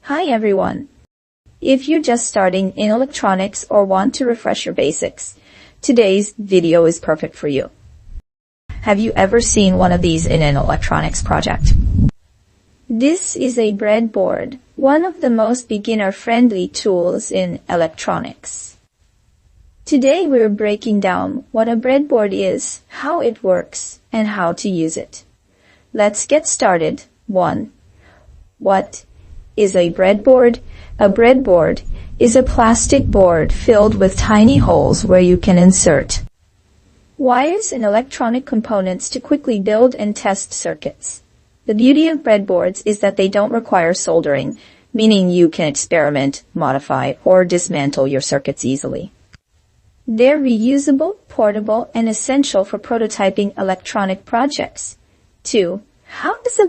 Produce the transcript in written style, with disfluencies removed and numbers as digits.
Hi everyone! If you're just starting in electronics or want to refresh your basics, today's video is perfect for you. Have you ever seen one of these in an electronics project? This is a breadboard, one of the most beginner-friendly tools in electronics. Today we're breaking down what a breadboard is, how it works, and how to use it. Let's get started. 1. What is a breadboard? A breadboard is a plastic board filled with tiny holes where you can insert wires and electronic components to quickly build and test circuits. The beauty of breadboards is that they don't require soldering, meaning you can experiment, modify, or dismantle your circuits easily. They're reusable, portable, and essential for prototyping electronic projects. 2. How does a